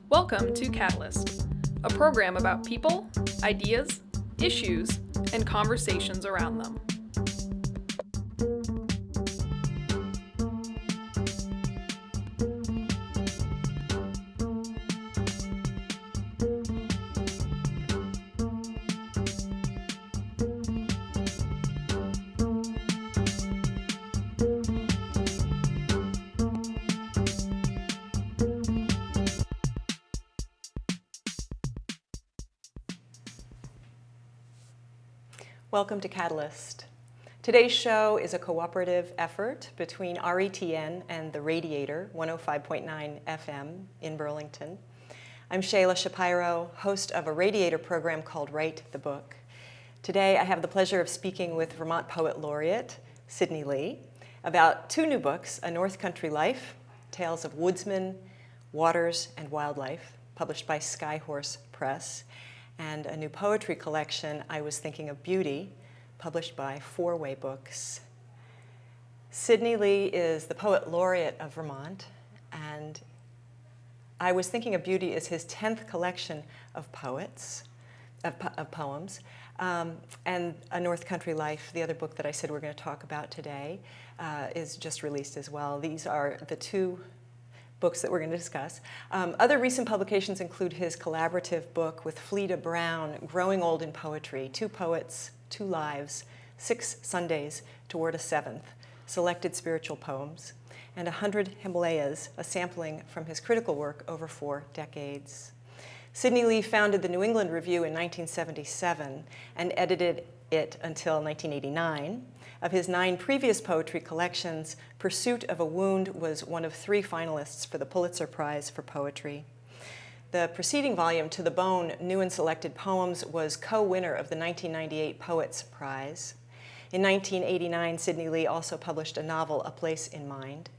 Welcome to Catalyst, a program about people, ideas, issues, and conversations around them. Welcome to Catalyst. Today's show is a cooperative effort between RETN and the Radiator 105.9 FM in Burlington. I'm Shelagh Shapiro, host of a Radiator program called Write the Book. Today I have the pleasure of speaking with Vermont Poet Laureate Sydney Lee about two new books, A North Country Life, Tales of Woodsmen, Waters, and Wildlife, published by Skyhorse Press, and a new poetry collection, I Was Thinking of Beauty, published by Four-Way Books. Sydney Lee is the Poet Laureate of Vermont, and I Was Thinking of Beauty is his 10th collection of poems, and A North Country Life, the other book that I said we're going to talk about today, is just released as well. These are the two books that we're going to discuss. Other recent publications include his collaborative book with Fleda Brown, Growing Old in Poetry, 2 Poets, 2 Lives, 6 Sundays Toward a Seventh, Selected Spiritual Poems, and 100 Himalayas, a sampling from his critical work over 4 decades. Sydney Lee founded the New England Review in 1977 and edited it until 1989. Of his 9 previous poetry collections, Pursuit of a Wound was one of 3 finalists for the Pulitzer Prize for Poetry. The preceding volume, To the Bone, New and Selected Poems, was co-winner of the 1998 Poets Prize. In 1989, Sydney Lee also published a novel, A Place in Mind.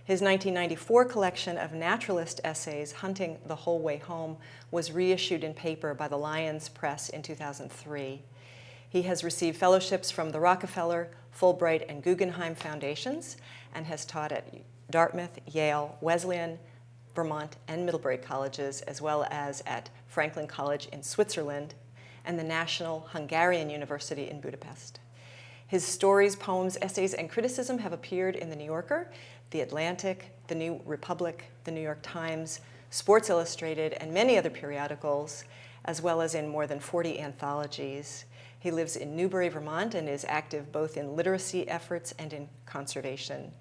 His 1994 collection of naturalist essays, Hunting the Whole Way Home, was reissued in paper by the Lyons Press in 2003. He has received fellowships from the Rockefeller, Fulbright, and Guggenheim Foundations, and has taught at Dartmouth, Yale, Wesleyan, Vermont, and Middlebury colleges, as well as at Franklin College in Switzerland and the National Hungarian University in Budapest. His stories, poems, essays, and criticism have appeared in The New Yorker, The Atlantic, The New Republic, The New York Times, Sports Illustrated, and many other periodicals, as well as in more than 40 anthologies. He lives in Newbury, Vermont, and is active both in literacy efforts and in conservation.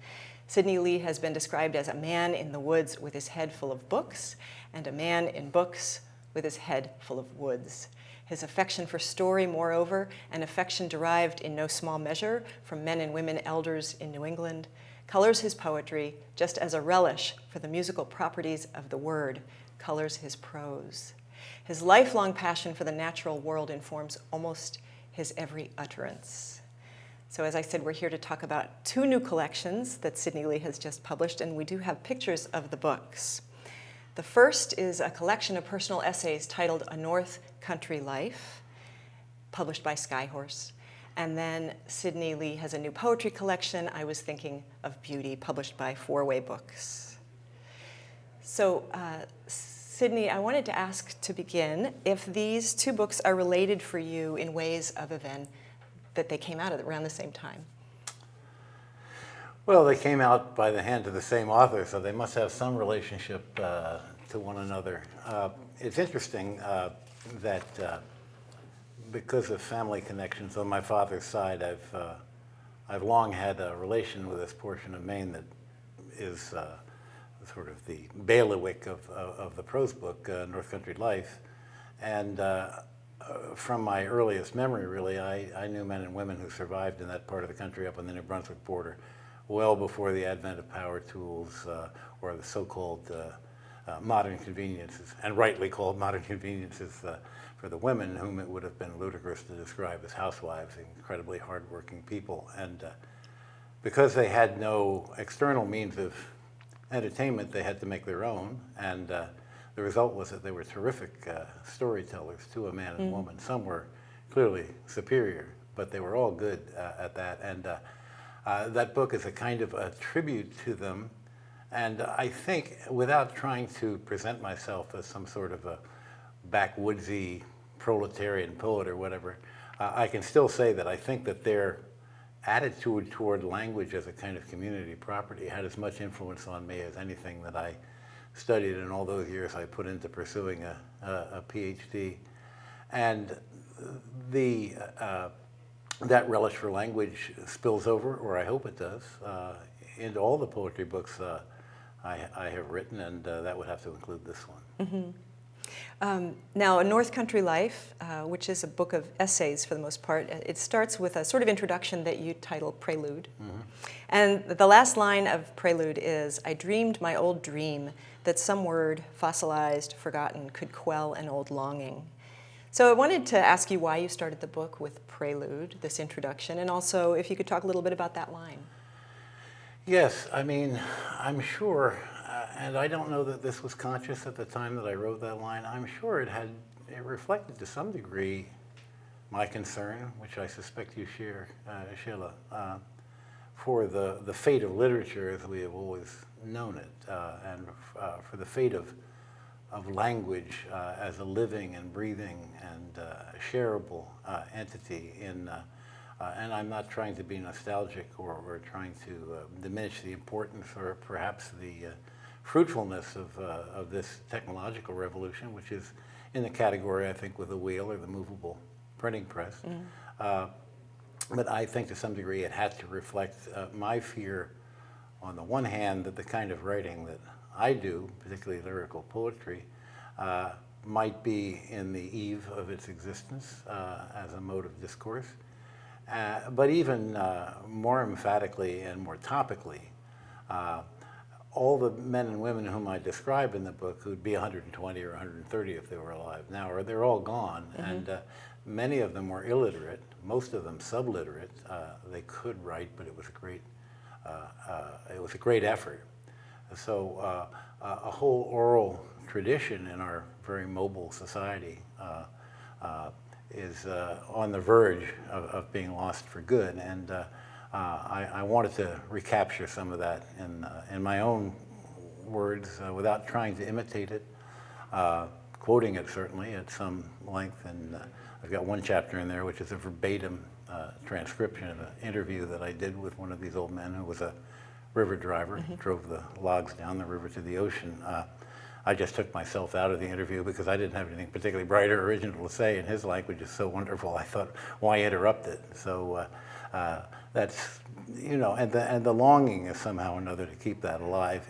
Sydney Lee has been described as a man in the woods with his head full of books, and a man in books with his head full of woods. His affection for story, moreover, an affection derived in no small measure from men and women elders in New England, colors his poetry just as a relish for the musical properties of the word colors his prose. His lifelong passion for the natural world informs almost his every utterance. So as I said, we're here to talk about 2 new collections that Sydney Lee has just published, and we do have pictures of the books. The first is a collection of personal essays titled A North Country Life, published by Skyhorse. And then Sydney Lee has a new poetry collection, I Was Thinking of Beauty, published by Four-Way Books. So Sydney, I wanted to ask to begin if these 2 books are related for you in ways other than that they came out at around the same time. Well, they came out by the hand of the same author, so they must have some relationship to one another. It's interesting that because of family connections on my father's side, I've long had a relation with this portion of Maine that is sort of the bailiwick of the prose book, North Country Life. And from my earliest memory, really, I knew men and women who survived in that part of the country up on the New Brunswick border well before the advent of power tools or the so-called modern conveniences, and rightly called modern conveniences for the women, whom it would have been ludicrous to describe as housewives, incredibly hardworking people. And because they had no external means of entertainment, they had to make their own, and the result was that they were terrific storytellers to a man and woman. Some were clearly superior, but they were all good at that. And that book is a kind of a tribute to them And I think, without trying to present myself as some sort of a backwoodsy proletarian poet or whatever, I can still say that I think that their attitude toward language as a kind of community property had as much influence on me as anything that I studied in all those years I put into pursuing a PhD. And that relish for language spills over, or I hope it does, into all the poetry books I have written, and that would have to include this one. Mm-hmm. Now, A North Country Life, which is a book of essays for the most part, it starts with a sort of introduction that you title Prelude. Mm-hmm. And the last line of Prelude is, "I dreamed my old dream that some word, fossilized, forgotten, could quell an old longing." So I wanted to ask you why you started the book with Prelude, this introduction, and also if you could talk a little bit about that line. Yes, I mean, I'm sure, and I don't know that this was conscious at the time that I wrote that line, I'm sure it reflected to some degree my concern, which I suspect you share, Shelagh, for the fate of literature as we have always known it, and for the fate of language as a living and breathing and shareable entity and I'm not trying to be nostalgic or trying to diminish the importance or perhaps the fruitfulness of this technological revolution, which is in the category, I think, with the wheel or the movable printing press. Mm. But I think to some degree it had to reflect my fear, on the one hand, that the kind of writing that I do, particularly lyrical poetry, might be in the eve of its existence as a mode of discourse. But even more emphatically and more topically, all the men and women whom I describe in the book, who'd be 120 or 130 if they were alive now, they're all gone, mm-hmm. and many of them were illiterate, most of them subliterate. They could write, but it was a great effort. So a whole oral tradition in our very mobile society is on the verge of being lost for good, and I wanted to recapture some of that in my own words without trying to imitate it, quoting it certainly at some length, and I've got one chapter in there which is a verbatim transcription of an interview that I did with one of these old men who was a river driver, mm-hmm. drove the logs down the river to the ocean. I just took myself out of the interview because I didn't have anything particularly bright or original to say, and his language is so wonderful. I thought, why interrupt it? So that's, you know, and the longing is somehow or another to keep that alive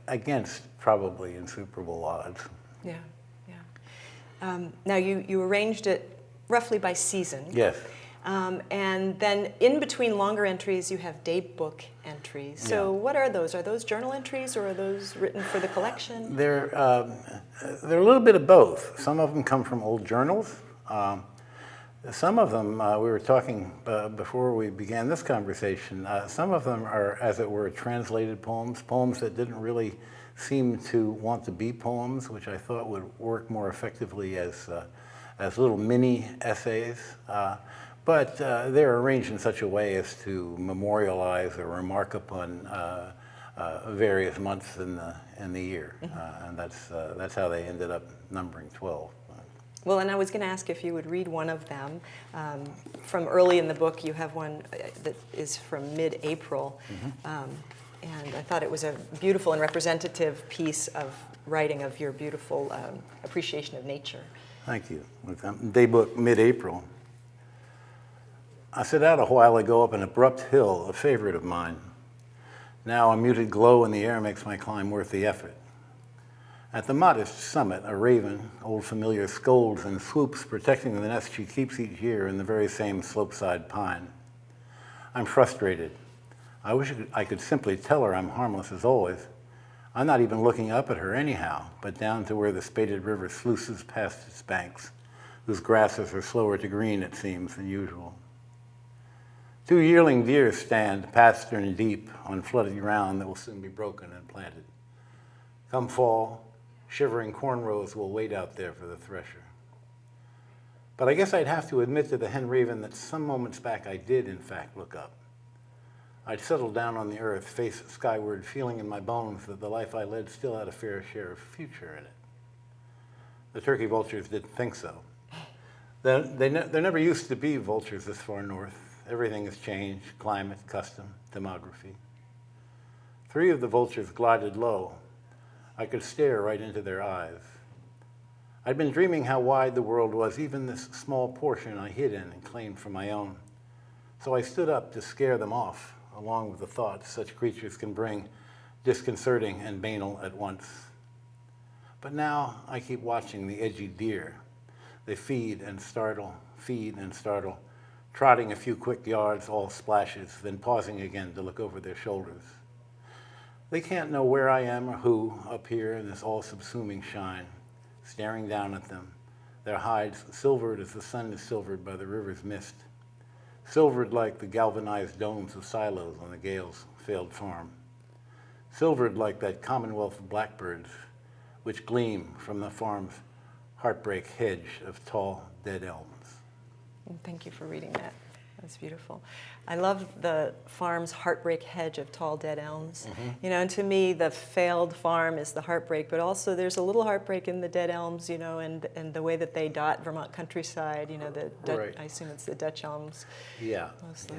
against probably insuperable odds. Yeah, yeah. Now you arranged it roughly by season. Yes. And then in between longer entries, you have daybook entries. So what are those? Are those journal entries, or are those written for the collection? They're a little bit of both. Some of them come from old journals. Some of them, we were talking before we began this conversation, some of them are, as it were, translated poems that didn't really seem to want to be poems, which I thought would work more effectively as little mini essays. But they're arranged in such a way as to memorialize or remark upon various months in the year, mm-hmm. And that's how they ended up numbering 12. Well, and I was going to ask if you would read one of them. From early in the book, you have one that is from mid-April, mm-hmm. And I thought it was a beautiful and representative piece of writing of your beautiful appreciation of nature. Thank you. Daybook, mid-April. I set out a while ago up an abrupt hill, a favorite of mine. Now a muted glow in the air makes my climb worth the effort. At the modest summit, a raven, old familiar, scolds and swoops, protecting the nest she keeps each year in the very same slopeside pine. I'm frustrated. I wish I could simply tell her I'm harmless as always. I'm not even looking up at her anyhow, but down to where the spaded river sluices past its banks, whose grasses are slower to green, it seems, than usual. 2 yearling deer stand, pastern deep, on flooded ground that will soon be broken and planted. Come fall, shivering cornrows will wait out there for the thresher. But I guess I'd have to admit to the hen raven that some moments back I did, in fact, look up. I'd settled down on the earth, face skyward, feeling in my bones that the life I led still had a fair share of future in it. The turkey vultures didn't think so. There never used to be vultures this far north. Everything has changed: climate, custom, demography. 3 of the vultures glided low. I could stare right into their eyes. I'd been dreaming how wide the world was, even this small portion I hid in and claimed for my own. So I stood up to scare them off, along with the thoughts such creatures can bring, disconcerting and banal at once. But now I keep watching the edgy deer. They feed and startle, trotting a few quick yards, all splashes, then pausing again to look over their shoulders. They can't know where I am or who up here in this all-subsuming shine, staring down at them, their hides silvered as the sun is silvered by the river's mist, silvered like the galvanized domes of silos on the Gale's failed farm, silvered like that commonwealth of blackbirds which gleam from the farm's heartbreak hedge of tall, dead elms. Thank you for reading that. That's beautiful. I love the farm's heartbreak hedge of tall, dead elms. Mm-hmm. You know, and to me, the failed farm is the heartbreak, but also there's a little heartbreak in the dead elms, you know, and the way that they dot Vermont countryside, you know, Right. I assume it's the Dutch elms. Yeah, Mostly.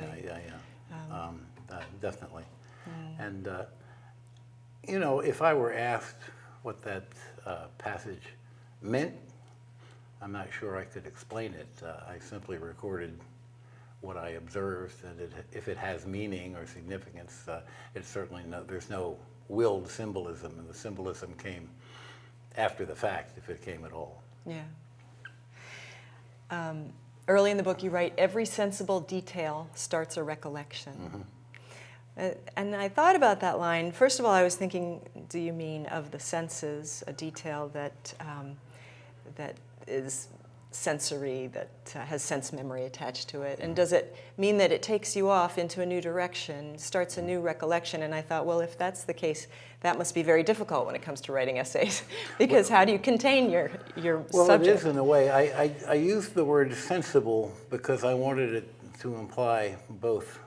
Definitely. And, you know, if I were asked what that passage meant, I'm not sure I could explain it. I simply recorded what I observed, and if it has meaning or significance, it's certainly there's no willed symbolism, and the symbolism came after the fact, if it came at all. Yeah. Early in the book, you write, every sensible detail starts a recollection. Mm-hmm. And I thought about that line. First of all, I was thinking, do you mean of the senses, a detail that is sensory, that has sense memory attached to it? And does it mean that it takes you off into a new direction, starts a new recollection? And I thought, well, if that's the case, that must be very difficult when it comes to writing essays, because how do you contain your Well, subject? it is in a way. I used the word sensible because I wanted it to imply both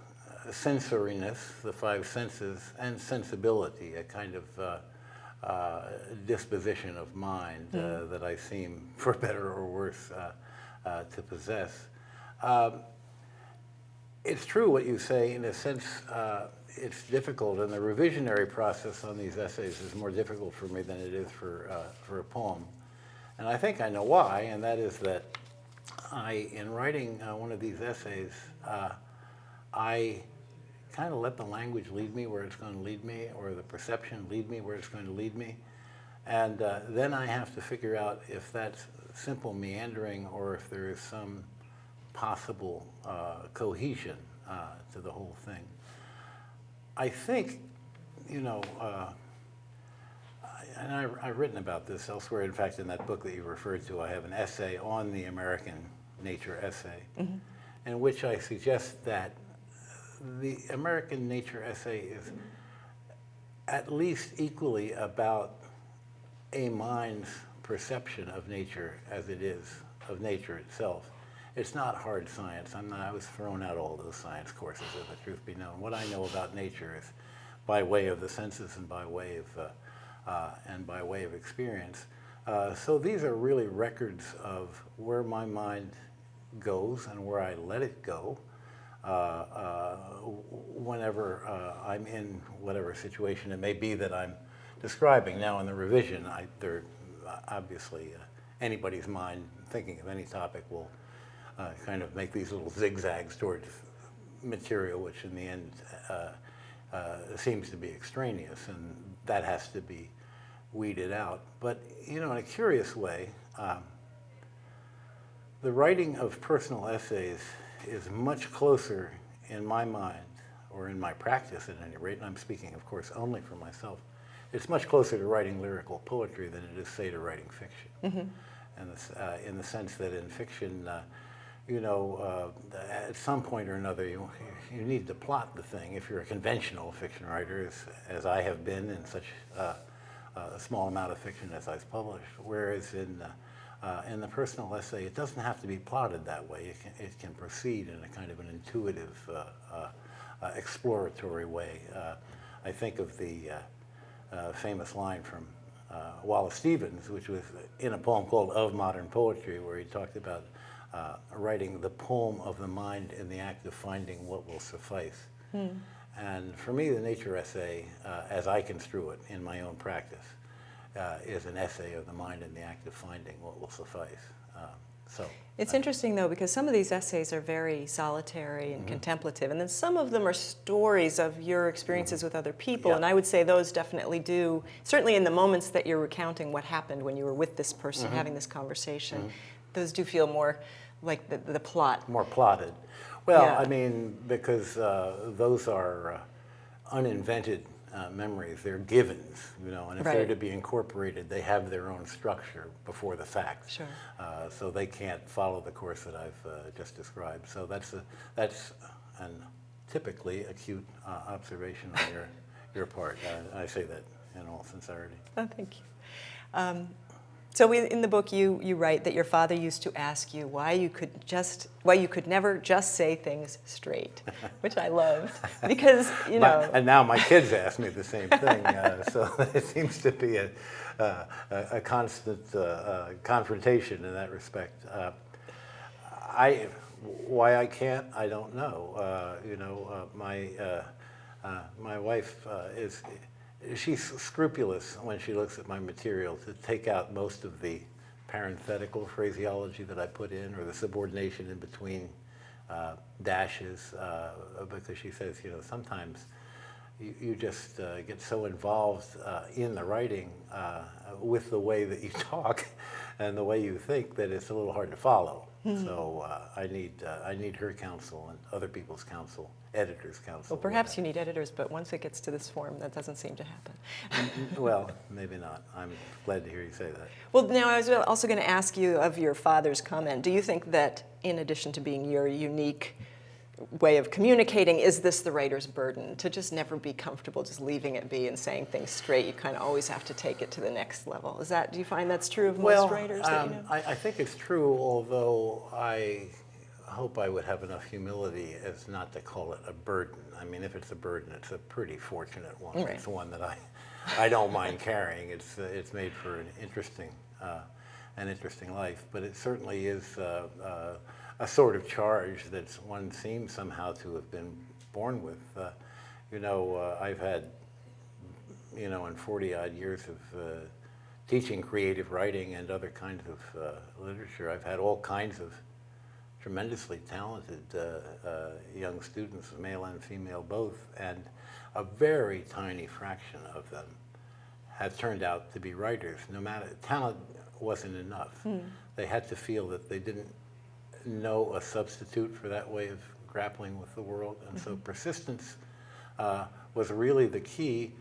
sensoriness, the 5 senses, and sensibility, a kind of disposition of mind that I seem, for better or worse, to possess. It's true what you say. In a sense, it's difficult, and the revisionary process on these essays is more difficult for me than it is for a poem. And I think I know why, and that is that in writing one of these essays, I kind of let the language lead me where it's going to lead me, or the perception lead me where it's going to lead me. And then I have to figure out if that's simple meandering or if there is some possible cohesion to the whole thing. I think, you know, and I've written about this elsewhere. In fact, in that book that you referred to, I have an essay on the American nature essay, in which I suggest that the American nature essay is at least equally about a mind's perception of nature as it is of nature itself. It's not hard science. I was thrown out all those science courses, if the truth be known. What I know about nature is by way of the senses and by way of experience. So these are really records of where my mind goes and where I let it go whenever I'm in whatever situation it may be that I'm describing. Now in the revision, obviously anybody's mind thinking of any topic will kind of make these little zigzags towards material which in the end seems to be extraneous, and that has to be weeded out. But you know, in a curious way, the writing of personal essays is much closer in my mind, or in my practice at any rate, and I'm speaking of course only for myself, it's much closer to writing lyrical poetry than it is, say, to writing fiction. And in the sense that in fiction, you know, at some point or another, you need to plot the thing if you're a conventional fiction writer, as I have been in such a small amount of fiction as I've published. Whereas in the personal essay, it doesn't have to be plotted that way. It can proceed in a kind of an intuitive exploratory way. I think of the famous line from Wallace Stevens, which was in a poem called Of Modern Poetry, where he talked about writing the poem of the mind in the act of finding what will suffice. And for me, the nature essay, as I construe it in my own practice, is an essay of the mind in the act of finding what will suffice. It's interesting, though, because some of these essays are very solitary and contemplative, and then some of them are stories of your experiences with other people, and I would say those definitely do, certainly in the moments that you're recounting what happened when you were with this person having this conversation, those do feel more like the plot. More plotted. Well, I mean, because those are uninvented memories. They're givens, you know, and if they're to be incorporated, they have their own structure before the fact. Sure. So they can't follow the course that I've just described. So that's an typically acute observation on your part. I say that in all sincerity. Oh, thank you. So in the book, you write that your father used to ask you why you could never just say things straight, which I loved because you know. And now my kids ask me the same thing, so it seems to be a constant confrontation in that respect. Why I can't, I don't know. You know, my wife she's scrupulous when she looks at my material to take out most of the parenthetical phraseology that I put in, or the subordination in between dashes, because she says, you know, sometimes you just get so involved in the writing with the way that you talk and the way you think that it's a little hard to follow. So I need her counsel and other people's counsel, editors' counsel. Well, perhaps you need editors, but once it gets to this form, that doesn't seem to happen. Well, maybe not. I'm glad to hear you say that. Well, now I was also going to ask you of your father's comment. Do you think that, in addition to being your unique way of communicating, is this the writer's burden, to just never be comfortable just leaving it be and saying things straight? You kind of always have to take it to the next level. Do you find that's true of most writers that you know? I think it's true, although I hope I would have enough humility as not to call it a burden. I mean, if it's a burden, it's a pretty fortunate one. Right. It's one that I don't mind carrying. It's made for an interesting life, but it certainly is a sort of charge that one seems somehow to have been born with. You know, I've had, you know, in 40-odd years of teaching creative writing and other kinds of literature, I've had all kinds of tremendously talented young students, male and female both, and a very tiny fraction of them have turned out to be writers. No matter, talent wasn't enough. They had to feel that they didn't know a substitute for that way of grappling with the world, and so persistence was really the key,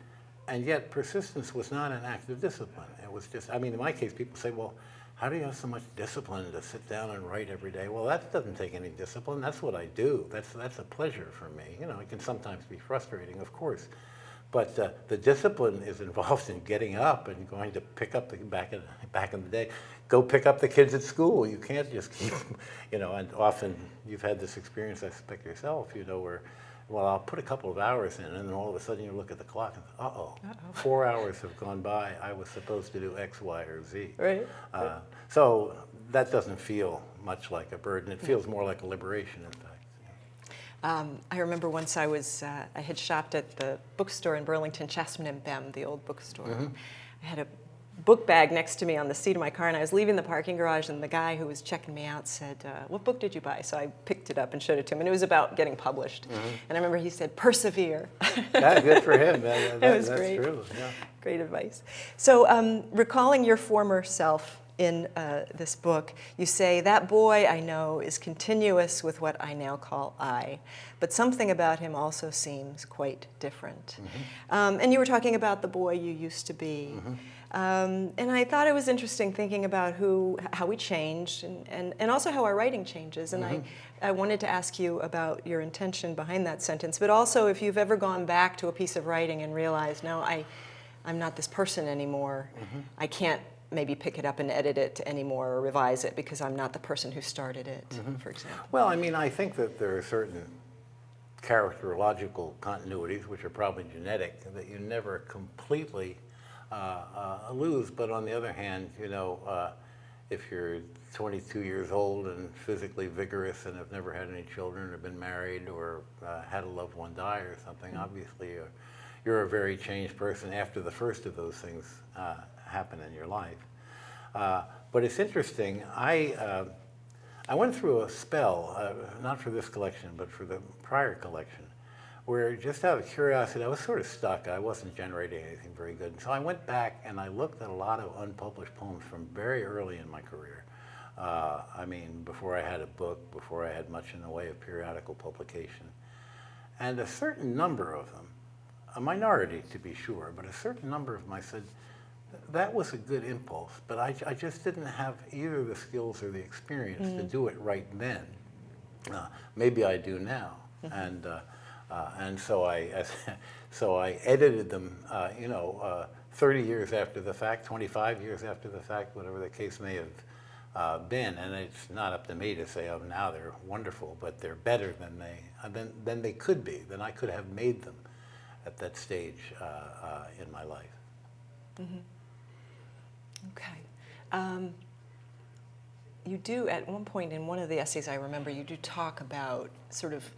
and yet persistence was not an act of discipline. It was just, I mean, in my case, people say, well, how do you have so much discipline to sit down and write every day? Well, that doesn't take any discipline. That's what I do. That's a pleasure for me. You know, it can sometimes be frustrating, of course, but the discipline is involved in getting up and going to pick up back in the day, go pick up the kids at school. You can't just keep, you know, and often you've had this experience, I suspect yourself, you know, where, well, I'll put a couple of hours in, and then all of a sudden you look at the clock and, uh-oh, 4 hours have gone by. I was supposed to do X, Y, or Z. Right. So that doesn't feel much like a burden. It feels more like a liberation, in fact. I remember once I had shopped at the bookstore in Burlington, Chasman and Bem, the old bookstore. I had a book bag next to me on the seat of my car, and I was leaving the parking garage, and the guy who was checking me out said, what book did you buy? So I picked it up and showed it to him, and it was about getting published. And I remember he said, persevere. That's good for him. That was that's great. True. Yeah. Great advice. So recalling your former self in this book, you say, that boy I know is continuous with what I now call I, but something about him also seems quite different. And you were talking about the boy you used to be. And I thought it was interesting thinking about how we changed and also how our writing changes. And I wanted to ask you about your intention behind that sentence, but also if you've ever gone back to a piece of writing and realized, no, I'm not this person anymore. I can't maybe pick it up and edit it anymore or revise it because I'm not the person who started it, for example. Well, I mean, I think that there are certain characterological continuities, which are probably genetic, that you never completely lose. But on the other hand, if you're 22 years old and physically vigorous and have never had any children or been married or had a loved one die or something, obviously you're a very changed person after the first of those things happen in your life. But it's interesting, I went through a spell, not for this collection, but for the prior collection, where just out of curiosity, I was sort of stuck. I wasn't generating anything very good. And so I went back and I looked at a lot of unpublished poems from very early in my career. I mean, before I had a book, before I had much in the way of periodical publication. And a certain number of them, a minority to be sure, but a certain number of them, I said, that was a good impulse, but I just didn't have either the skills or the experience to do it right then. Maybe I do now. And so I edited them, 30 years after the fact, 25 years after the fact, whatever the case may have been. And it's not up to me to say, oh, now they're wonderful, but they're better than they could be, than I could have made them at that stage in my life. Mm-hmm. Okay. You do, at one point in one of the essays I remember, you do talk about sort of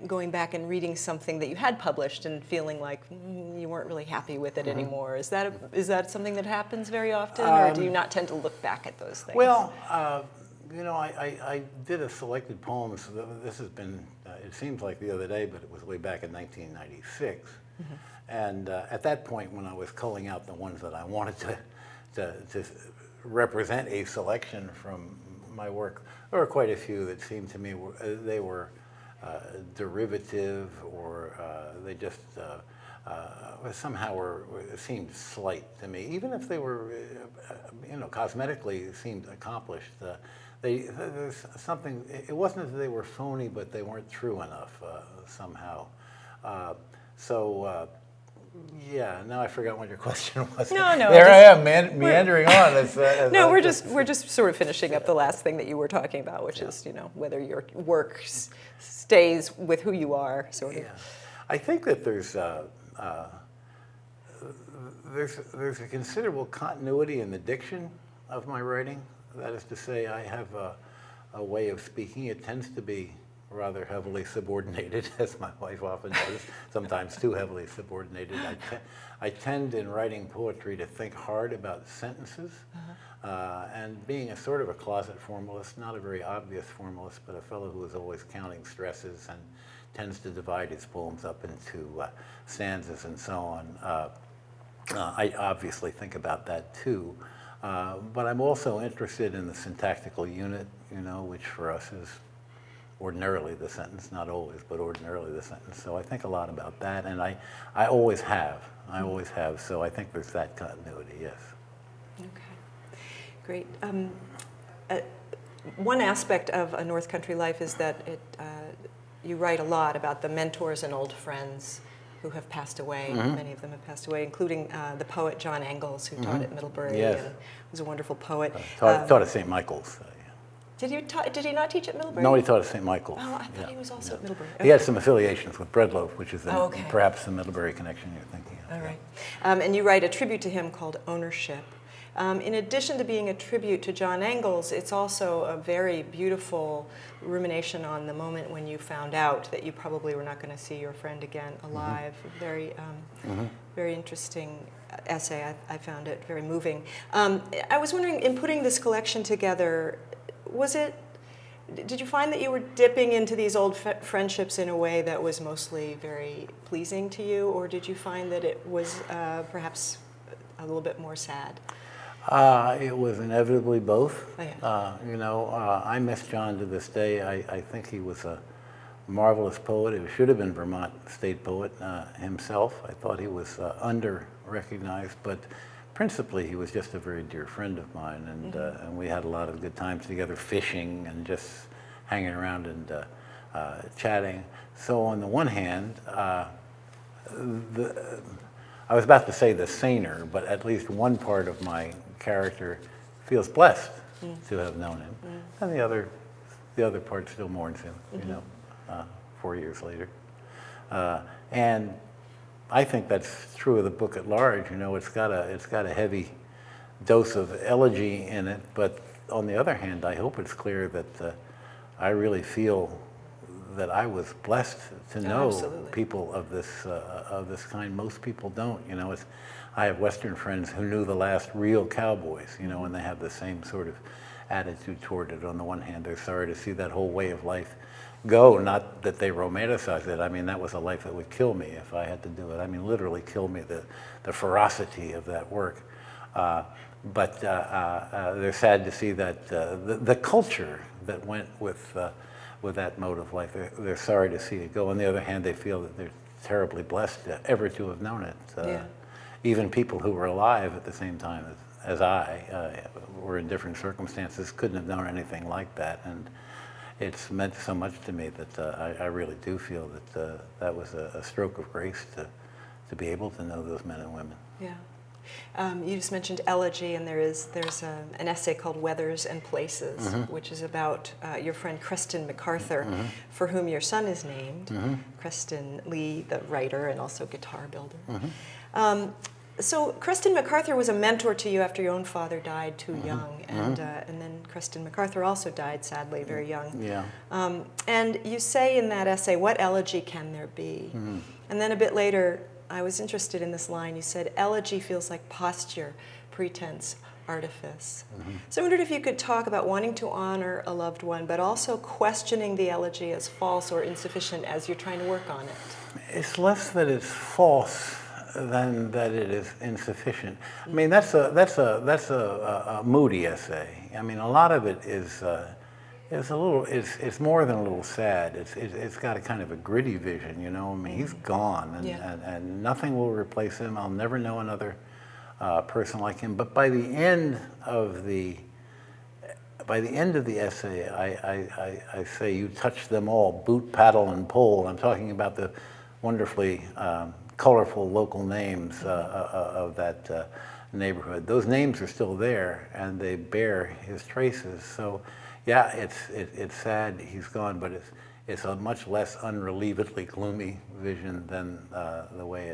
going back and reading something that you had published and feeling like you weren't really happy with it anymore. Is that something that happens very often, or do you not tend to look back at those things? Well, I did a selected poems. This has been, it seems like the other day, but it was way back in 1996. Mm-hmm. And at that point, when I was culling out the ones that I wanted to represent a selection from my work, there were quite a few that seemed to me they were derivative, or they just somehow seemed slight to me, even if they were, cosmetically seemed accomplished. There's something. It wasn't that they were phony, but they weren't true enough somehow. Yeah, now I forgot what your question was. No. There I am, meandering on. No, we're just sort of finishing up the last thing that you were talking about, which is, whether your work stays with who you are, sort of. Yeah. I think that there's a considerable continuity in the diction of my writing. That is to say, I have a way of speaking. It tends to be rather heavily subordinated, as my wife often does, sometimes too heavily subordinated. I tend in writing poetry to think hard about sentences, and being a sort of a closet formalist, not a very obvious formalist, but a fellow who is always counting stresses and tends to divide his poems up into stanzas and so on. I obviously think about that too, but I'm also interested in the syntactical unit, which for us is ordinarily the sentence, not always, but ordinarily the sentence. So I think a lot about that, and I always have. So I think there's that continuity, yes. Okay, great. One aspect of A North Country Life is that you write a lot about the mentors and old friends who have passed away. Mm-hmm. Many of them have passed away, including the poet John Engels, who taught at Middlebury, yes. and was a wonderful poet. Taught at St. Michael's. Did he not teach at Middlebury? No, he taught at St. Michael's. Oh, I thought he was also at Middlebury. Okay. He had some affiliations with Breadloaf, which is okay. Perhaps the Middlebury connection you're thinking of. All right. And you write a tribute to him called Ownership. In addition to being a tribute to John Engels, it's also a very beautiful rumination on the moment when you found out that you probably were not going to see your friend again alive. Mm-hmm. Very interesting essay. I found it very moving. I was wondering, in putting this collection together, did you find that you were dipping into these old friendships in a way that was mostly very pleasing to you, or did you find that it was perhaps a little bit more sad? It was inevitably both. Oh, yeah. I miss John to this day. I think he was a marvelous poet. He should have been Vermont State Poet himself. I thought he was under-recognized, but principally he was just a very dear friend of mine, and we had a lot of good times together, fishing and just hanging around and chatting. So on the one hand, I was about to say the saner, but at least one part of my character feels blessed to have known him, and the other part still mourns him. 4 years later. And I think that's true of the book at large. You know, it's got a heavy dose of elegy in it, but on the other hand, I hope it's clear that I really feel that I was blessed to know Absolutely. people of this kind. Most people don't. You know, I have Western friends who knew the last real cowboys. You know, and they have the same sort of attitude toward it. On the one hand, they're sorry to see that whole way of life go. Not that they romanticize it. I mean, that was a life that would kill me if I had to do it. I mean, literally kill me. The ferocity of that work. But they're sad to see that the culture that went with that mode of life, they're sorry to see it go. On the other hand, they feel that they're terribly blessed ever to have known it. Yeah. Even people who were alive at the same time as I were in different circumstances couldn't have known anything like that. And it's meant so much to me that I really do feel that that was a stroke of grace to be able to know those men and women. Yeah. You just mentioned elegy, and there's an essay called Weathers and Places, Mm-hmm. which is about your friend Creston MacArthur, Mm-hmm. for whom your son is named, Creston Lee, the writer and also guitar builder. Mm-hmm. So Creston MacArthur was a mentor to you after your own father died too young, and then Creston MacArthur also died, sadly, very young. Yeah. And you say in that essay, what elegy can there be? And then a bit later, I was interested in this line. You said, elegy feels like posture, pretense, artifice. So I wondered if you could talk about wanting to honor a loved one, but also questioning the elegy as false or insufficient as you're trying to work on it. It's less that it's false than that it is insufficient. I mean, that's a moody essay. I mean, a lot of it is it's more than a little sad. It's got a kind of a gritty vision, you know. I mean, he's gone, and nothing will replace him. I'll never know another person like him. But by the end of the essay, I say you touch them all, boot, paddle, and pole. I'm talking about the wonderfully colorful local names of that neighborhood. Those names are still there, and they bear his traces. So, yeah, it's sad he's gone, but it's a much less unrelievedly gloomy vision than the way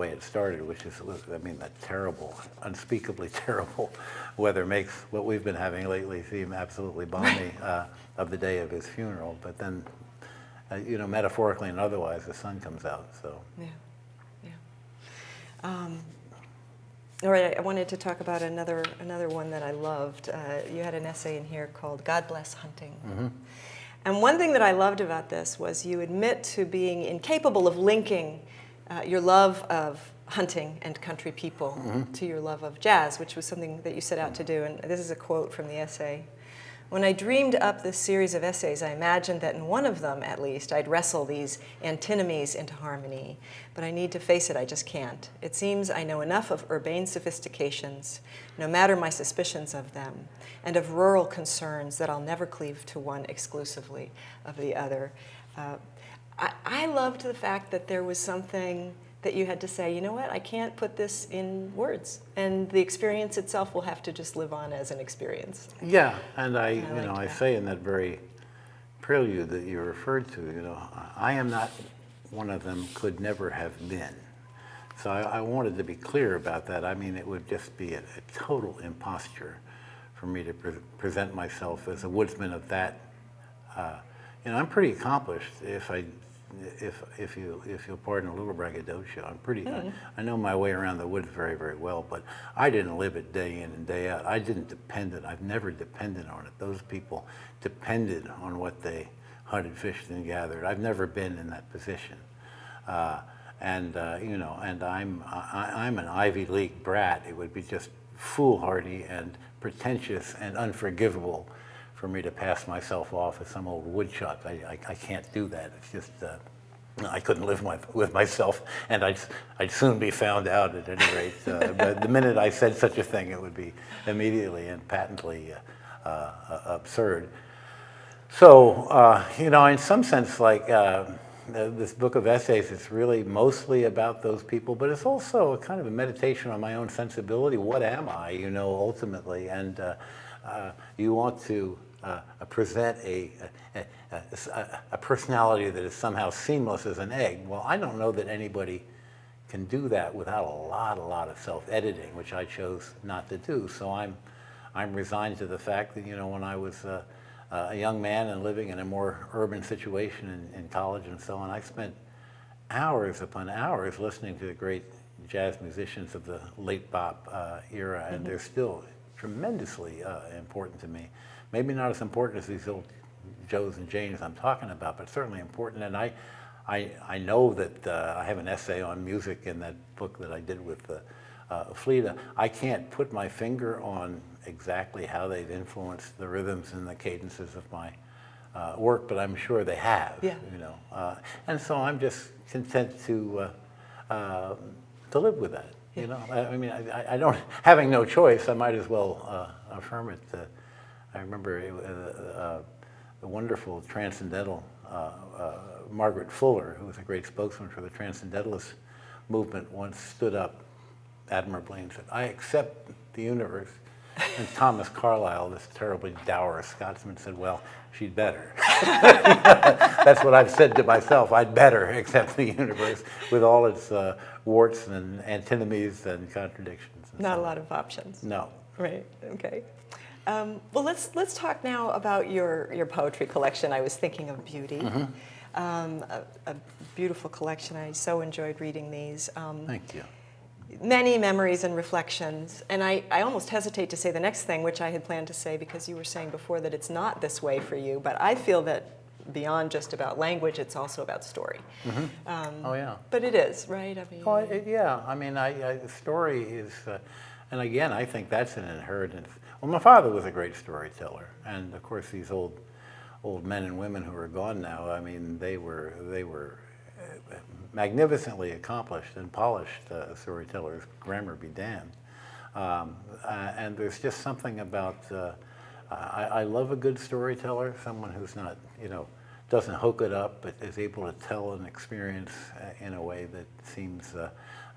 it started, which is, I mean, that terrible, unspeakably terrible weather makes what we've been having lately seem absolutely balmy of the day of his funeral. But then, you know, metaphorically and otherwise, the sun comes out. So. Yeah. All right, I wanted to talk about another one that I loved. You had an essay in here called God Bless Hunting. And one thing that I loved about this was you admit to being incapable of linking your love of hunting and country people to your love of jazz, which was something that you set out to do. And this is a quote from the essay. When I dreamed up this series of essays, I imagined that in one of them, at least, I'd wrestle these antinomies into harmony. But I need to face it, I just can't. It seems I know enough of urbane sophistications, no matter my suspicions of them, and of rural concerns that I'll never cleave to one exclusively of the other. I loved the fact that there was something that you had to say, you know what, I can't put this in words. And the experience itself will have to just live on as an experience. Yeah, and I say in that very prelude that you referred to, you know, I am not one of them, could never have been. So I wanted to be clear about that. I mean, it would just be a total imposture for me to present myself as a woodsman of that. You know, I'm pretty accomplished if you'll pardon a little braggadocio. I'm pretty, I know my way around the woods very, very well, but I didn't live it day in and day out. I didn't depend on it. I've never depended on it. Those people depended on what they hunted, fished, and gathered. I've never been in that position. You know, and I'm an Ivy League brat. It would be just foolhardy and pretentious and unforgivable for me to pass myself off as some old woodchuck. I can't do that. It's just, I couldn't live with myself, and I'd soon be found out at any rate. But the minute I said such a thing, it would be immediately and patently absurd. So, you know, in some sense, like this book of essays, it's really mostly about those people, but it's also a kind of a meditation on my own sensibility. What am I, you know, ultimately? And you want to present a personality that is somehow seamless as an egg. Well, I don't know that anybody can do that without a lot of self-editing, which I chose not to do. So I'm resigned to the fact that, when I was a young man and living in a more urban situation in college and so on, I spent hours upon hours listening to the great jazz musicians of the late bop era, and they're still tremendously important to me. Maybe not as important as these old Joes and Janes I'm talking about, but certainly important. And I know that I have an essay on music in that book that I did with Fleda. I can't put my finger on exactly how they've influenced the rhythms and the cadences of my work, but I'm sure they have. Yeah. And so I'm just content to live with that. I mean, I don't, having no choice, I might as well affirm it. I remember the wonderful transcendental Margaret Fuller, who was a great spokesman for the Transcendentalist movement, once stood up admirably and said, "I accept the universe." And Thomas Carlyle, this terribly dour Scotsman, said, "Well, she'd better." That's what I've said to myself. I'd better accept the universe with all its warts and antinomies and contradictions. And Not a lot of options. No. Right. Okay. Well, let's talk now about your poetry collection. I was thinking of Beauty. A beautiful collection. I so enjoyed reading these. Thank you. Many memories and reflections. And I almost hesitate to say the next thing, which I had planned to say, because you were saying before that it's not this way for you. But I feel that beyond just about language, it's also about story. Oh, yeah. But it is, right? I mean, Yeah. I mean, the story is, and again, I think that's an inheritance. Well, my father was a great storyteller, and of course, these old men and women who are gone now, I mean, they were magnificently accomplished and polished storytellers, grammar be damned. And there's just something about, I love a good storyteller, someone who's not, doesn't hook it up, but is able to tell an experience in a way that seems,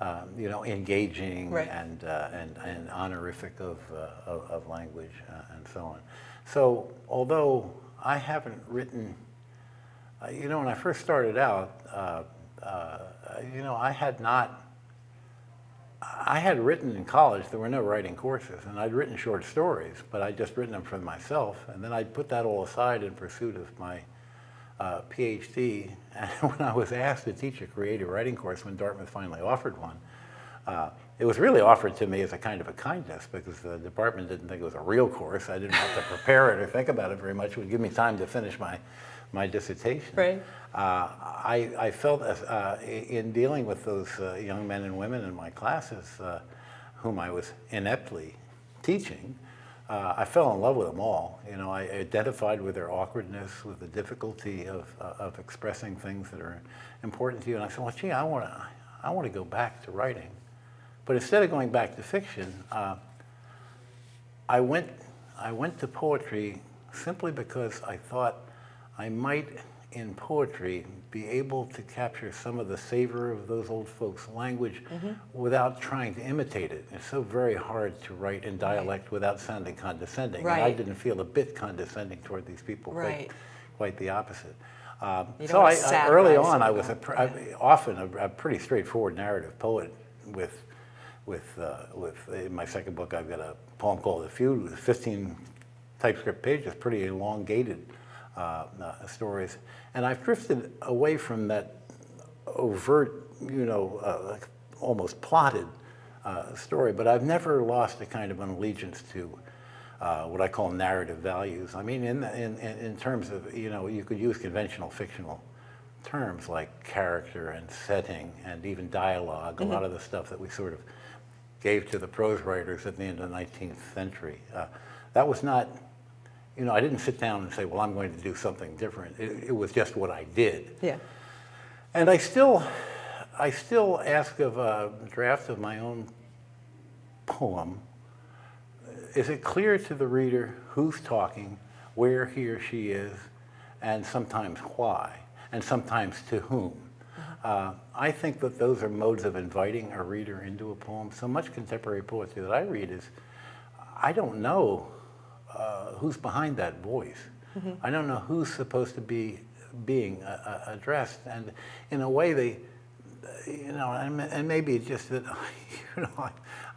engaging, right, and honorific of language and so on. So although I haven't written, when I first started out, I had written in college. There were no writing courses, and I'd written short stories, but I'd just written them for myself, and then I'd put that all aside in pursuit of my PhD. And when I was asked to teach a creative writing course, when Dartmouth finally offered one, it was really offered to me as a kind of a kindness, because the department didn't think it was a real course. I didn't have to prepare it or think about it very much. It would give me time to finish my dissertation. right. I felt in dealing with those young men and women in my classes, whom I was ineptly teaching, I fell in love with them all. I identified with their awkwardness, with the difficulty of expressing things that are important to you. And I said, well, gee, I want to go back to writing. But instead of going back to fiction, I went to poetry simply because I thought I might, in poetry, be able to capture some of the savor of those old folks' language without trying to imitate it. It's so very hard to write in dialect without sounding condescending. Right. And I didn't feel a bit condescending toward these people, Right. quite the opposite. So early on, I was often a pretty straightforward narrative poet. In my second book, I've got a poem called The Feud with 15 typescript pages, pretty elongated stories. And I've drifted away from that overt, almost plotted story, but I've never lost a kind of an allegiance to what I call narrative values. I mean, in terms of, you could use conventional fictional terms like character and setting and even dialogue, a lot of the stuff that we sort of gave to the prose writers at the end of the 19th century. That was not, I didn't sit down and say, well, I'm going to do something different. It was just what I did. Yeah. And I still ask of a draft of my own poem, is it clear to the reader who's talking, where he or she is, and sometimes why, and sometimes to whom? I think that those are modes of inviting a reader into a poem. So much contemporary poetry that I read is, I don't know who's behind that voice. I don't know who's supposed to be being addressed, and in a way they, and maybe it's just that,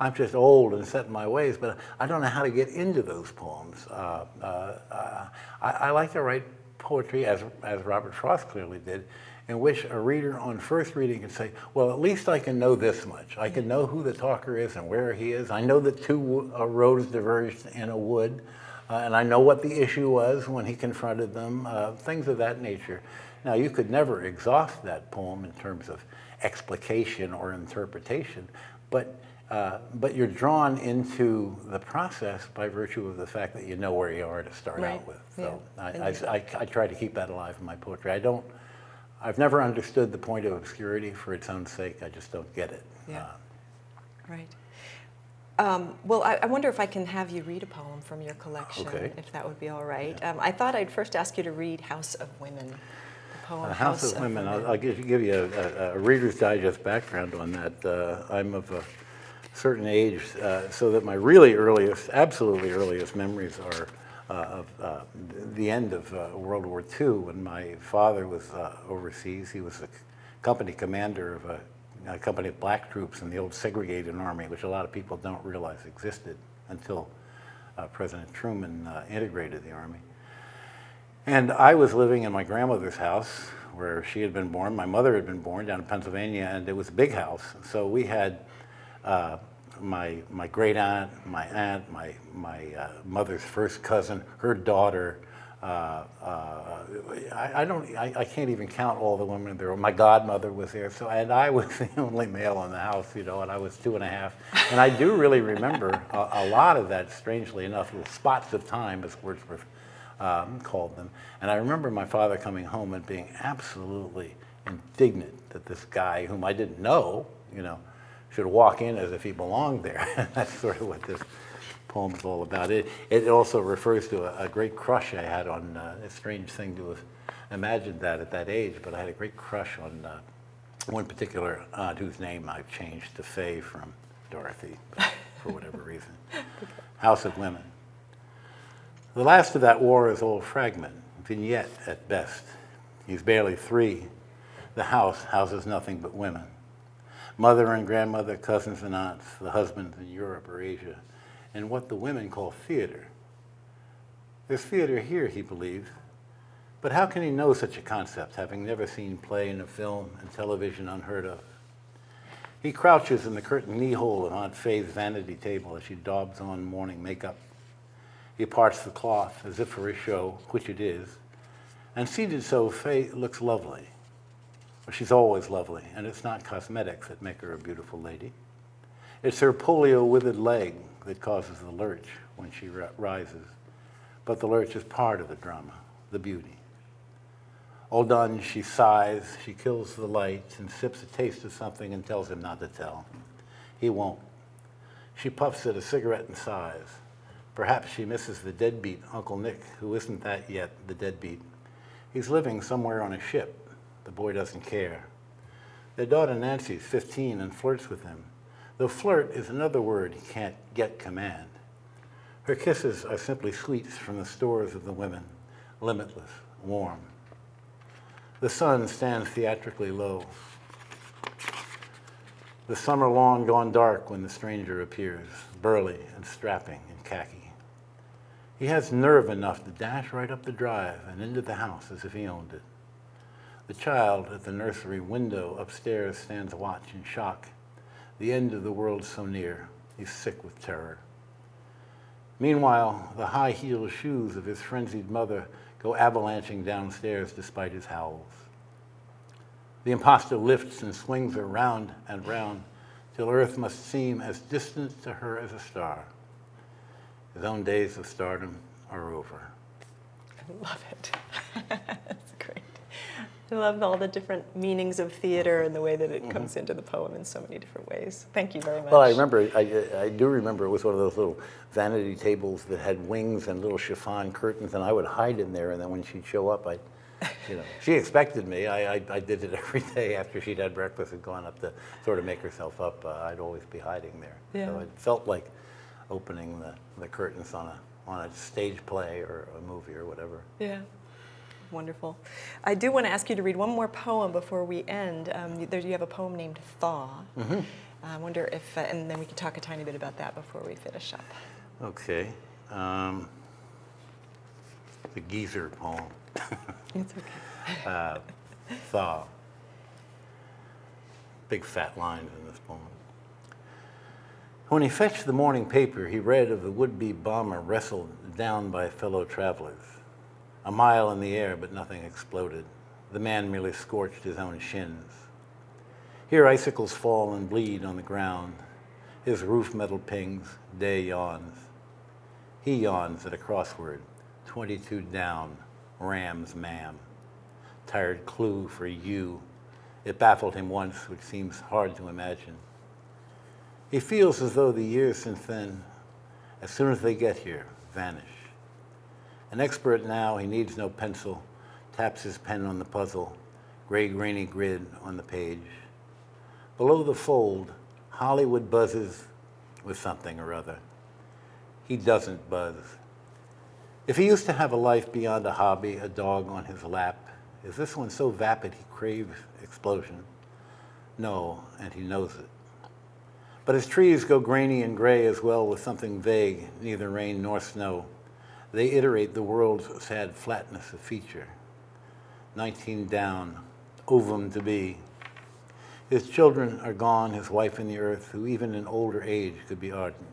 I'm just old and set in my ways, but I don't know how to get into those poems. I like to write poetry, as Robert Frost clearly did, in which a reader on first reading can say, well, at least I can know this much. I can know who the talker is and where he is. I know that two roads diverged in a wood, and I know what the issue was when he confronted them, things of that nature. Now, you could never exhaust that poem in terms of explication or interpretation, but you're drawn into the process by virtue of the fact that you know where you are to start out with. So I try to keep that alive in my poetry. I've never understood the point of obscurity for its own sake. I just don't get it. Yeah. Right. Well, I wonder if I can have you read a poem from your collection, if that would be all right. Yeah. I thought I'd first ask you to read House of Women. The poem House of Women. I'll give you a Reader's Digest background on that. I'm of a certain age, so that my really earliest, absolutely earliest memories are of the end of World War II, when my father was overseas. He was the company commander of a company of black troops in the old segregated army, which a lot of people don't realize existed until President Truman integrated the army. And I was living in my grandmother's house, where she had been born. My mother had been born down in Pennsylvania, and it was a big house. So we had my great aunt, my mother's first cousin, her daughter. I can't even count all the women there. My godmother was there, and I was the only male in the house, and I was 2.5. And I do really remember a lot of that, strangely enough, little spots of time, as Wordsworth called them. And I remember my father coming home and being absolutely indignant that this guy, whom I didn't know, should walk in as if he belonged there. That's sort of what this poem is all about. It also refers to a great crush I had on, a strange thing to have imagined that at that age, but I had a great crush on one particular aunt whose name I've changed to Faye from Dorothy, for whatever reason. House of Women. The last of that war is old fragment, vignette at best. He's barely 3. The house houses nothing but women. Mother and grandmother, cousins and aunts, the husbands in Europe or Asia, and what the women call theater. There's theater here, he believes, but how can he know such a concept, having never seen play in a film and television unheard of? He crouches in the curtained knee-hole of Aunt Faye's vanity table as she daubs on morning makeup. He parts the cloth as if for a show, which it is, and seated so, Faye looks lovely. She's always lovely, and it's not cosmetics that make her a beautiful lady. It's her polio-withered leg that causes the lurch when she rises. But the lurch is part of the drama, the beauty. All done, she sighs, she kills the lights and sips a taste of something and tells him not to tell. He won't. She puffs at a cigarette and sighs. Perhaps she misses the deadbeat Uncle Nick, who isn't that yet, the deadbeat. He's living somewhere on a ship. The boy doesn't care. Their daughter Nancy's 15 and flirts with him, though flirt is another word he can't yet command. Her kisses are simply sweets from the stores of the women, limitless, warm. The sun stands theatrically low. The summer lawn gone dark when the stranger appears, burly and strapping in khaki. He has nerve enough to dash right up the drive and into the house as if he owned it. The child at the nursery window upstairs stands watch in shock. The end of the world so near, he's sick with terror. Meanwhile, the high-heeled shoes of his frenzied mother go avalanching downstairs despite his howls. The imposter lifts and swings her round and round till Earth must seem as distant to her as a star. His own days of stardom are over. I love it. That's great. I love all the different meanings of theater and the way that it comes into the poem in so many different ways. Thank you very much. Well, I do remember it was one of those little vanity tables that had wings and little chiffon curtains, and I would hide in there, and then when she'd show up, she expected me. I did it every day after she'd had breakfast and gone up to sort of make herself up. I'd always be hiding there. Yeah. So it felt like opening the curtains on on a stage play or a movie or whatever. Yeah, wonderful. I do want to ask you to read one more poem before we end. You have a poem named Thaw. Mm-hmm. I wonder if, and then we can talk a tiny bit about that before we finish up. Okay. The geezer poem. It's okay. Thaw. Big fat lines in this poem. When he fetched the morning paper, he read of the would-be bomber wrestled down by fellow travelers. A mile in the air, but nothing exploded. The man merely scorched his own shins. Here icicles fall and bleed on the ground. His roof metal pings, day yawns. He yawns at a crossword, 22 down, Rams, ma'am. Tired clue for you. It baffled him once, which seems hard to imagine. He feels as though the years since then, as soon as they get here, vanish. An expert now, he needs no pencil, taps his pen on the puzzle, gray grainy grid on the page. Below the fold, Hollywood buzzes with something or other. He doesn't buzz. If he used to have a life beyond a hobby, a dog on his lap, is this one so vapid he craves explosion? No, and he knows it. But his trees go grainy and gray as well with something vague, neither rain nor snow. They iterate the world's sad flatness of feature. 19 down, ovum to be. His children are gone, his wife in the earth, who even in older age could be ardent.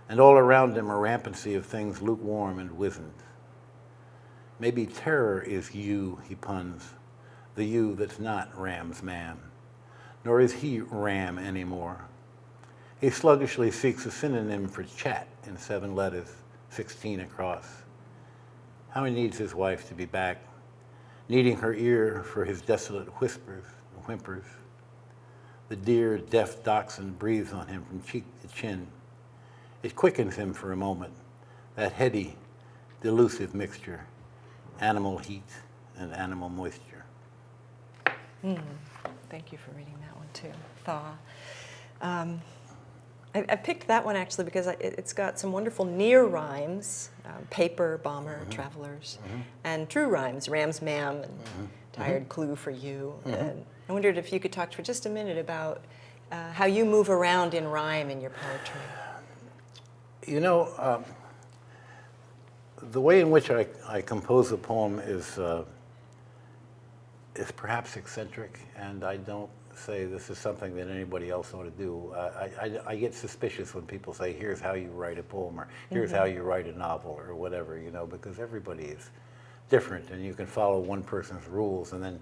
And all around him a rampancy of things lukewarm and wizened. Maybe terror is you, he puns, the you that's not Ram's man. Nor is he Ram anymore. He sluggishly seeks a synonym for chat in 7 letters, 16 across. How he needs his wife to be back, needing her ear for his desolate whispers and whimpers. The dear, deaf dachshund breathes on him from cheek to chin. It quickens him for a moment, that heady, delusive mixture, animal heat and animal moisture. Thank you for reading that one too, Thaw. I picked that one actually because it's got some wonderful near rhymes, paper, bomber, travelers, and true rhymes, Rams, ma'am, and tired clue for you. And I wondered if you could talk for just a minute about how you move around in rhyme in your poetry. You know, the way in which I compose a poem is perhaps eccentric, and I don't say this is something that anybody else ought to do. I get suspicious when people say, here's how you write a poem, or here's how you write a novel, or whatever, you know, because everybody is different, and you can follow one person's rules, and then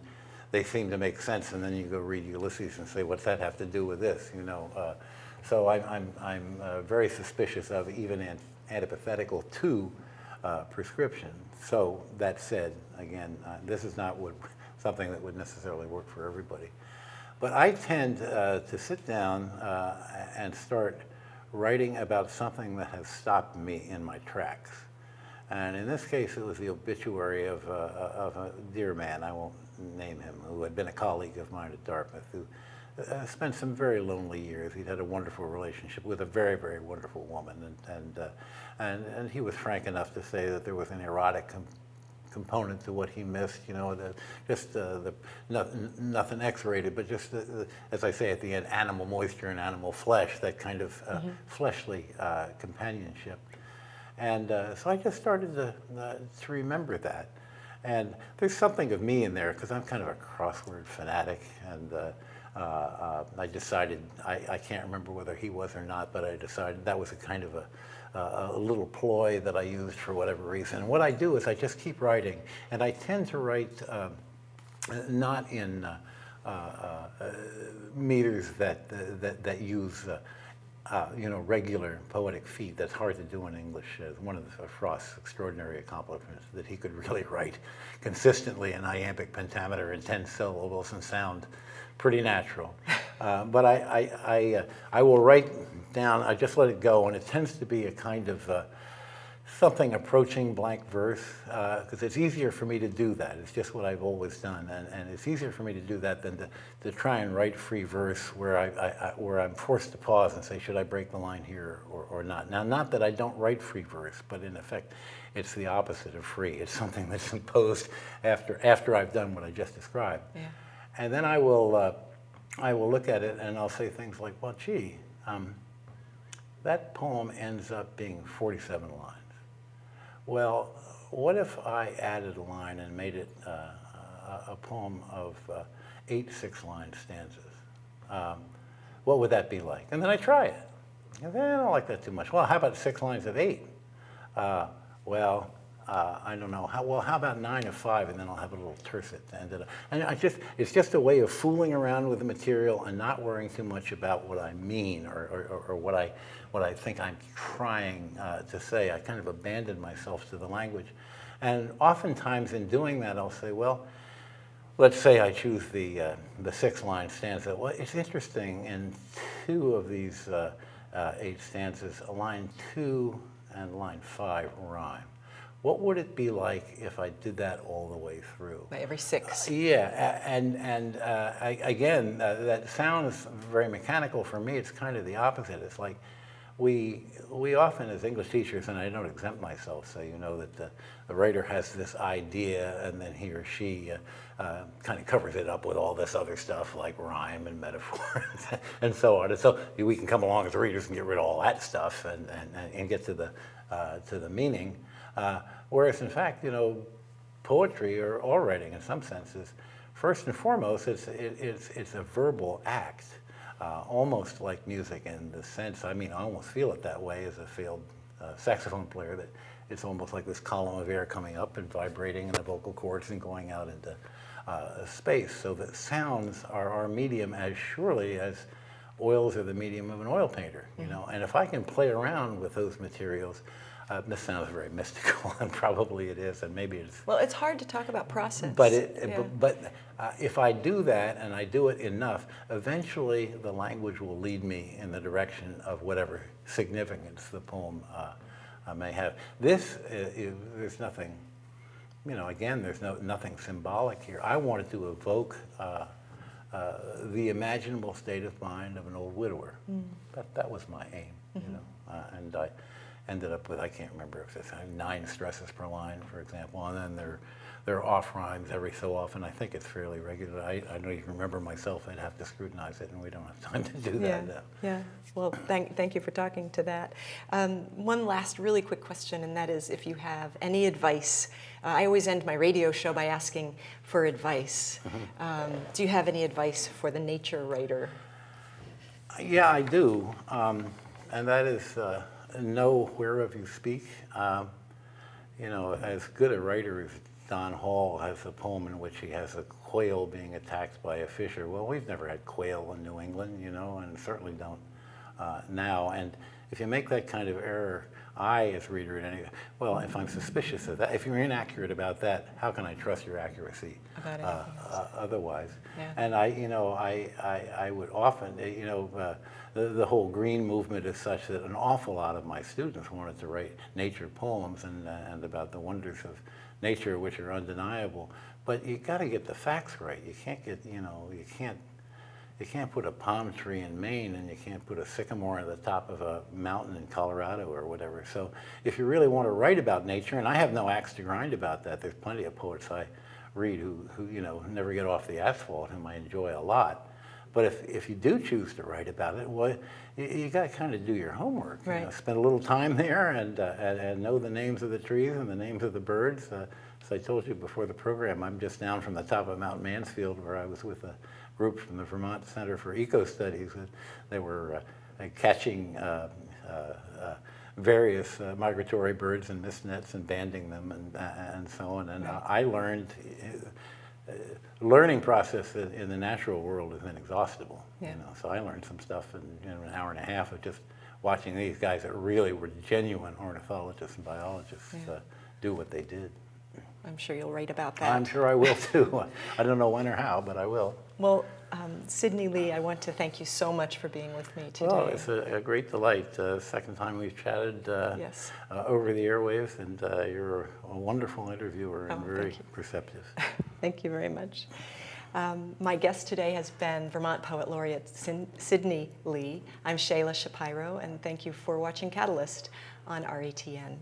they seem to make sense, and then you go read Ulysses and say, what's that have to do with this, you know? So I'm very suspicious of, even antithetical to prescription. So that said, again, this is not something that would necessarily work for everybody. But I tend to sit down and start writing about something that has stopped me in my tracks. And in this case, it was the obituary of a dear man, I won't name him, who had been a colleague of mine at Dartmouth, who spent some very lonely years. He'd had a wonderful relationship with a very, very wonderful woman, and he was frank enough to say that there was an erotic component to what he missed, you know, nothing X-rated, but just, as I say at the end, animal moisture and animal flesh, that kind of fleshly companionship. And so I just started to remember that. And there's something of me in there, because I'm kind of a crossword fanatic, and I decided, I can't remember whether he was or not, but I decided that was a kind of a little ploy that I used for whatever reason. And what I do is I just keep writing, and I tend to write not in meters that use you know, regular poetic feet. That's hard to do in English. One of Frost's extraordinary accomplishments, that he could really write consistently in iambic pentameter in 10 syllables and sound pretty natural. But I will write down, I just let it go, and it tends to be a kind of something approaching blank verse, because it's easier for me to do that. It's just what I've always done, and it's easier for me to do that than to try and write free verse where I'm forced to pause and say, should I break the line here or not? Now, not that I don't write free verse, but in effect, it's the opposite of free. It's something that's imposed after I've done what I just described. Yeah. And then I will look at it and I'll say things like, well, gee, that poem ends up being 47 lines. Well, what if I added a line and made it a poem of 8 6-line stanzas? What would that be like? And then I try it. And then I don't like that too much. Well, how about 6 lines of 8? I don't know. How about 9 of 5, and then I'll have a little tercet to end it up. And it's just a way of fooling around with the material and not worrying too much about what I mean or what I think I'm trying to say. I kind of abandon myself to the language. And oftentimes in doing that, I'll say, well, let's say I choose the 6-line stanza. Well, it's interesting, in 2 of these 8 stanzas, line 2 and line 5 rhyme. What would it be like if I did that all the way through? By every 6. Again, that sounds very mechanical. For me, it's kind of the opposite. It's like we often, as English teachers, and I don't exempt myself, so you know that the writer has this idea, and then he or she kind of covers it up with all this other stuff like rhyme and metaphor and so on. And so we can come along as readers and get rid of all that stuff and get to the meaning. Whereas in fact, you know, poetry or all writing in some senses, first and foremost, it's a verbal act, almost like music in the sense, I mean, I almost feel it that way as a failed saxophone player, that it's almost like this column of air coming up and vibrating in the vocal cords and going out into space. So that sounds are our medium as surely as oils are the medium of an oil painter, you know. And if I can play around with those materials, this sounds very mystical, and probably it is, and maybe it's. Well, it's hard to talk about process. But if I do that and I do it enough, eventually the language will lead me in the direction of whatever significance the poem may have. There's nothing, you know. Again, there's nothing symbolic here. I wanted to evoke the imaginable state of mind of an old widower. That was my aim, you know, and I ended up with, I can't remember if it's 9 stresses per line, for example, and then there are off rhymes every so often. I think it's fairly regular. I don't even remember myself. I'd have to scrutinize it, and we don't have time to do that now. Yeah. Well, thank you for talking to that. One last really quick question, and that is if you have any advice. I always end my radio show by asking for advice. Do you have any advice for the nature writer? Yeah, I do, and that is know whereof you speak. You know, as good a writer as Don Hall has a poem in which he has a quail being attacked by a fisher. Well, we've never had quail in New England, you know, and certainly don't now. And if you make that kind of error, as a reader, if I'm suspicious of that, if you're inaccurate about that, how can I trust your accuracy otherwise? Yeah. And I would often, you know, the whole green movement is such that an awful lot of my students wanted to write nature poems and about the wonders of nature, which are undeniable. But you got to get the facts right. You can't get, you know, you can't put a palm tree in Maine and you can't put a sycamore at the top of a mountain in Colorado or whatever. So if you really want to write about nature, and I have no axe to grind about that, there's plenty of poets I read who you know, never get off the asphalt, whom I enjoy a lot. But if you do choose to write about it, well, you got to kind of do your homework. Right. You know, spend a little time there and know the names of the trees and the names of the birds. As I told you before the program, I'm just down from the top of Mount Mansfield, where I was with a group from the Vermont Center for Eco Studies. They were catching various migratory birds and mist nets and banding them and so on. And I learned. Learning process in the natural world is inexhaustible. Yeah. You know, so I learned some stuff in an hour and a half of just watching these guys that really were genuine ornithologists and biologists do what they did. I'm sure you'll write about that. I'm sure I will too. I don't know when or how, but I will. Well, Sidney Lee, I want to thank you so much for being with me today. Well, it's a great delight. Second time we've chatted Yes. over the airwaves, and you're a wonderful interviewer and very thank you. perceptive. Thank you very much. My guest today has been Vermont Poet Laureate Sidney Lee. I'm Shelagh Shapiro, and thank you for watching Catalyst on RETN.